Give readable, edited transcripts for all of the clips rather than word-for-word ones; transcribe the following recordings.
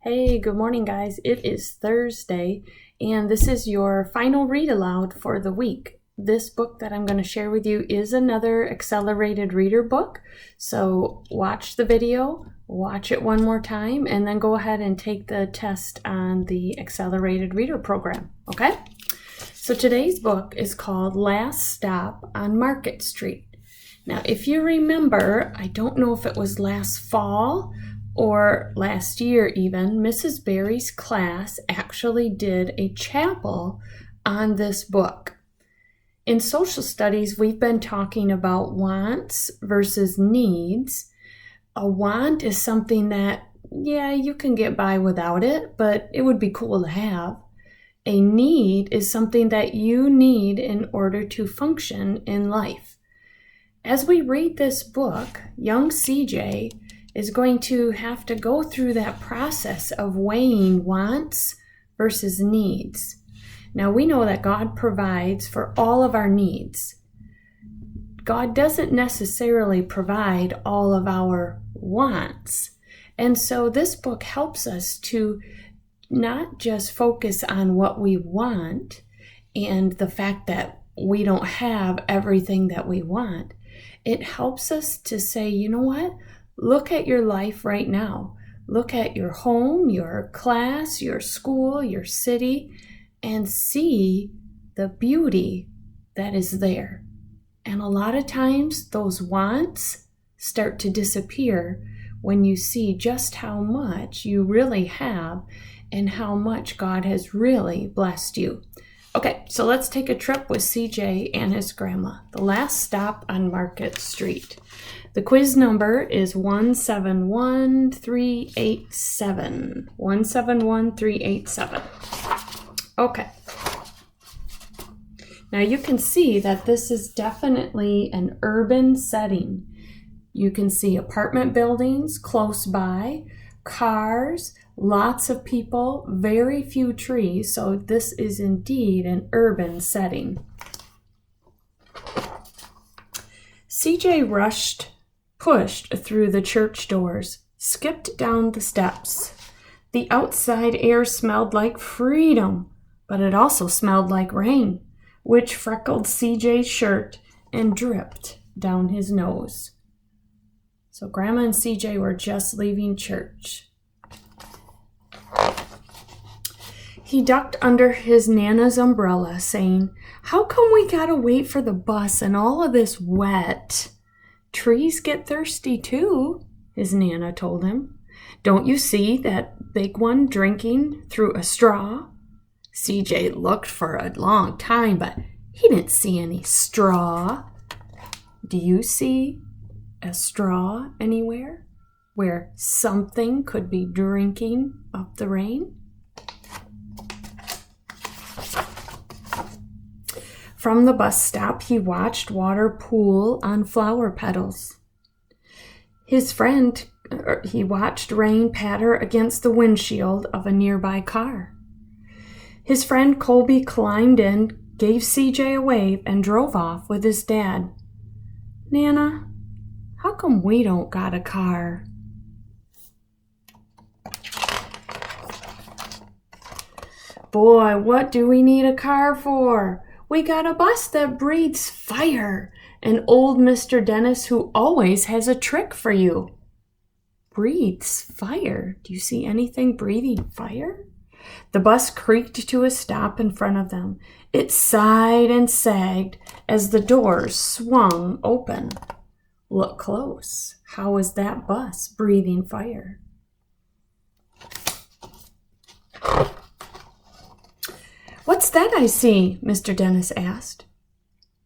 Hey, good morning, guys. It is Thursday, and this is your final read aloud for the week. This book that I'm going to share with you is another accelerated reader book. So watch the video, watch it one more time, and then go ahead and take the test on the accelerated reader program. Okay? So today's book is called Last Stop on Market Street. Now, if you remember, I don't know if it was last fall or last year even, Mrs. Berry's class actually did a chapel on this book. In social studies, we've been talking about wants versus needs. A want is something that, you can get by without it, but it would be cool to have. A need is something that you need in order to function in life. As we read this book, young CJ is going to have to go through that process of weighing wants versus needs. Now, we know that God provides for all of our needs. God doesn't necessarily provide all of our wants. And so this book helps us to not just focus on what we want and the fact that we don't have everything that we want. It helps us to say, you know what? Look at your life right now. Look at your home, your class, your school, your city, and see the beauty that is there. And a lot of times those wants start to disappear when you see just how much you really have and how much God has really blessed you. Okay, so let's take a trip with CJ and his grandma. The Last Stop on Market Street. The quiz number is 171387. 171387. Okay. Now you can see that this is definitely an urban setting. You can see apartment buildings close by, cars, lots of people, very few trees. So this is indeed an urban setting. CJ pushed through the church doors, skipped down the steps. The outside air smelled like freedom, but it also smelled like rain, which freckled CJ's shirt and dripped down his nose. So Grandma and CJ were just leaving church. He ducked under his Nana's umbrella, saying, "How come we gotta wait for the bus and all of this wet?" "Trees get thirsty too," his Nana told him. "Don't you see that big one drinking through a straw?" CJ looked for a long time, but he didn't see any straw. Do you see a straw anywhere where something could be drinking up the rain? From the bus stop, he watched water pool on flower petals. He watched rain patter against the windshield of a nearby car. His friend Colby climbed in, gave CJ a wave, and drove off with his dad. "Nana, how come we don't got a car?" "Boy, what do we need a car for? We got a bus that breathes fire, and old Mr. Dennis who always has a trick for you." "Breathes fire? Do you see anything breathing fire?" The bus creaked to a stop in front of them. It sighed and sagged as the doors swung open. Look close. How is that bus breathing fire? "What's that I see?" Mr. Dennis asked.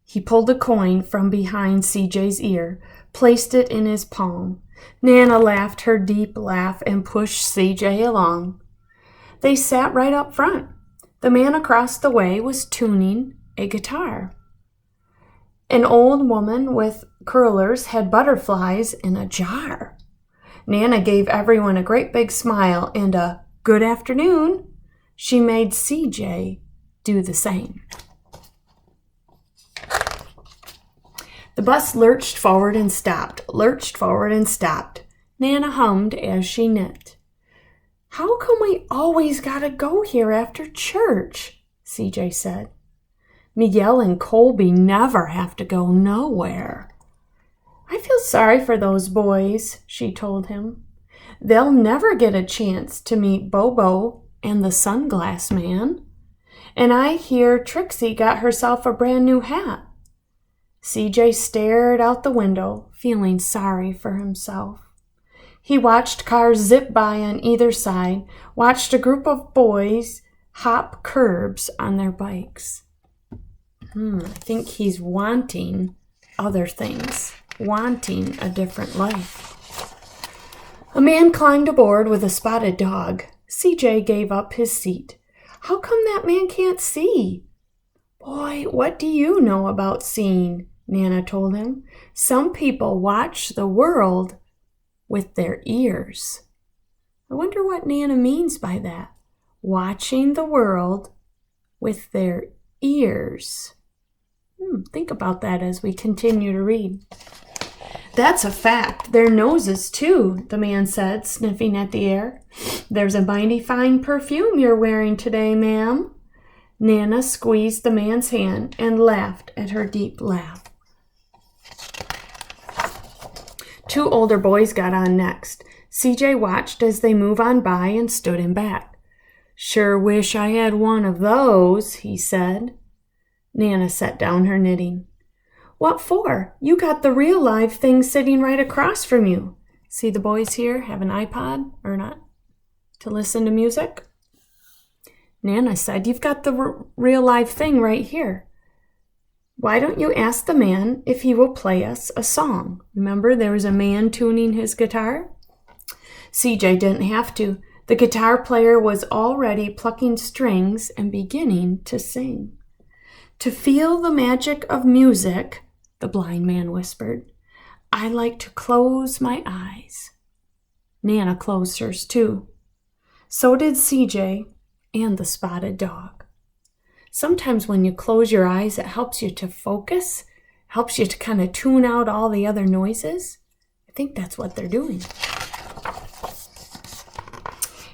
He pulled a coin from behind CJ's ear, placed it in his palm. Nana laughed her deep laugh and pushed CJ along. They sat right up front. The man across the way was tuning a guitar. An old woman with curlers had butterflies in a jar. Nana gave everyone a great big smile and a "good afternoon." She made CJ do the same. The bus lurched forward and stopped, lurched forward and stopped. Nana hummed as she knit. How come we always gotta go here after church? CJ said. Miguel and Colby never have to go nowhere. I feel sorry for those boys, she told him. They'll never get a chance to meet Bobo and the Sunglass Man. And I hear Trixie got herself a brand new hat. CJ stared out the window, feeling sorry for himself. He watched cars zip by on either side, watched a group of boys hop curbs on their bikes. I think he's wanting other things, wanting a different life. A man climbed aboard with a spotted dog. CJ gave up his seat. How come that man can't see? Boy, what do you know about seeing? Nana told him. Some people watch the world with their ears. I wonder what Nana means by that. Watching the world with their ears. Think about that as we continue to read. That's a fact. Their noses, too, the man said, sniffing at the air. There's a mighty fine perfume you're wearing today, ma'am. Nana squeezed the man's hand and laughed at her deep laugh. Two older boys got on next. CJ watched as they moved on by and stood him back. Sure wish I had one of those, he said. Nana set down her knitting. What for? You got the real live thing sitting right across from you. See the boys here have an iPod, or not, to listen to music? Nana said, you've got the real live thing right here. Why don't you ask the man if he will play us a song? Remember, there was a man tuning his guitar? CJ didn't have to. The guitar player was already plucking strings and beginning to sing. To feel the magic of music, the blind man whispered, I like to close my eyes. Nana closed hers too. So did CJ and the spotted dog. Sometimes when you close your eyes, it helps you to focus, helps you to kind of tune out all the other noises. I think that's what they're doing.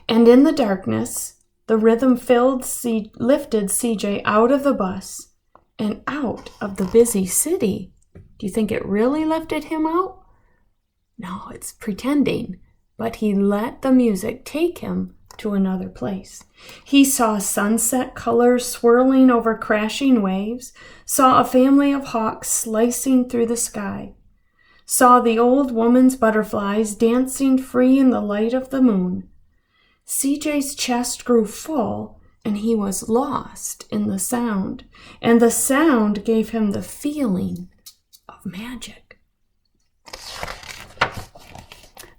And in the darkness, the rhythm lifted CJ out of the bus and out of the busy city. Do you think it really lifted him out? No, it's pretending, but he let the music take him to another place. He saw sunset colors swirling over crashing waves, saw a family of hawks slicing through the sky, saw the old woman's butterflies dancing free in the light of the moon. CJ's chest grew full, and he was lost in the sound, and the sound gave him the feeling of magic.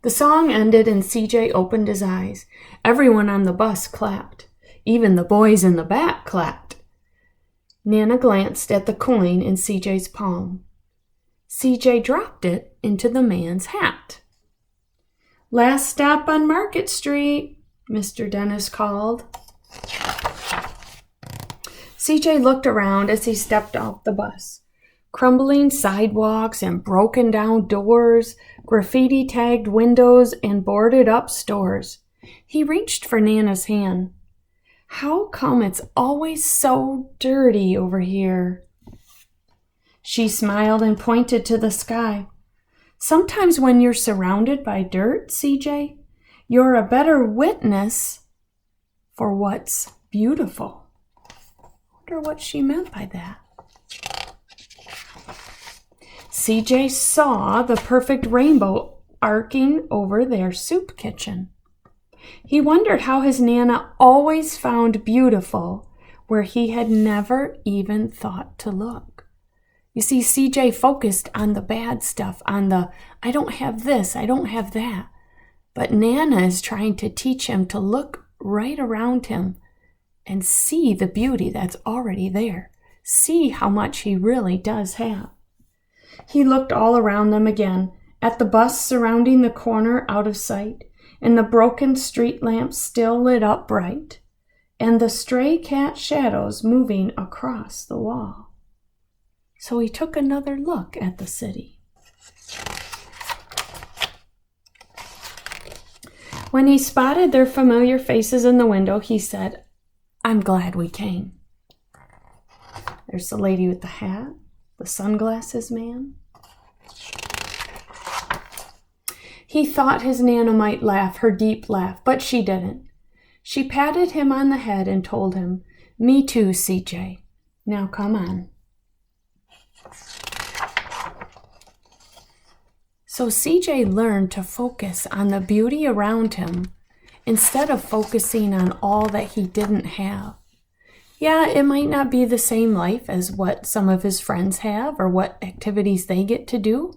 The song ended and CJ opened his eyes. Everyone on the bus clapped. Even the boys in the back clapped. Nana glanced at the coin in CJ's palm. CJ dropped it into the man's hat. Last stop on Market Street, Mr. Dennis called. CJ looked around as he stepped off the bus. Crumbling sidewalks and broken down doors, graffiti-tagged windows and boarded-up stores. He reached for Nana's hand. How come it's always so dirty over here? She smiled and pointed to the sky. Sometimes when you're surrounded by dirt, CJ, you're a better witness for what's beautiful. I wonder what she meant by that. CJ saw the perfect rainbow arcing over their soup kitchen. He wondered how his Nana always found beautiful where he had never even thought to look. You see, CJ focused on the bad stuff, on the, I don't have this, I don't have that. But Nana is trying to teach him to look right around him and see the beauty that's already there. See how much he really does have. He looked all around them again, at the bus surrounding the corner out of sight, and the broken street lamps still lit up bright, and the stray cat shadows moving across the wall. So he took another look at the city. When he spotted their familiar faces in the window, he said, "I'm glad we came." There's the lady with the hat, the sunglasses man. He thought his Nana might laugh her deep laugh, but she didn't. She patted him on the head and told him, "Me too, CJ. Now come on." So CJ learned to focus on the beauty around him instead of focusing on all that he didn't have. Yeah, it might not be the same life as what some of his friends have or what activities they get to do,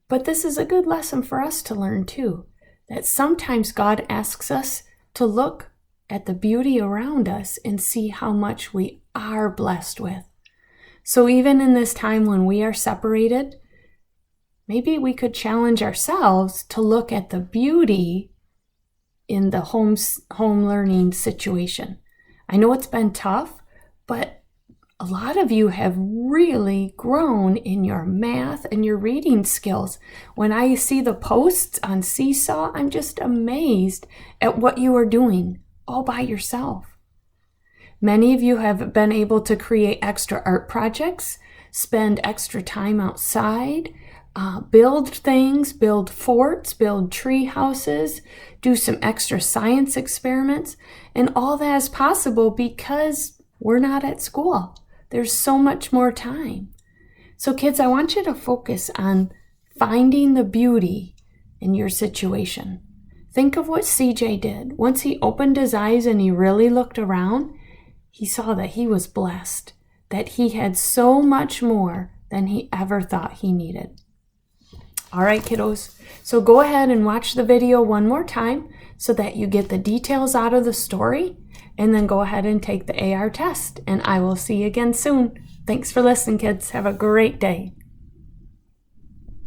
but this is a good lesson for us to learn too, that sometimes God asks us to look at the beauty around us and see how much we are blessed with. So even in this time when we are separated, maybe we could challenge ourselves to look at the beauty in the home learning situation. I know it's been tough, but a lot of you have really grown in your math and your reading skills. When I see the posts on Seesaw, I'm just amazed at what you are doing all by yourself. Many of you have been able to create extra art projects, spend extra time outside, build things, build forts, build tree houses, do some extra science experiments, and all that is possible because we're not at school. There's so much more time. So kids, I want you to focus on finding the beauty in your situation. Think of what CJ did. Once he opened his eyes and he really looked around, he saw that he was blessed, that he had so much more than he ever thought he needed. All right, kiddos, so go ahead and watch the video one more time so that you get the details out of the story, and then go ahead and take the AR test, and I will see you again soon. Thanks for listening, kids. Have a great day.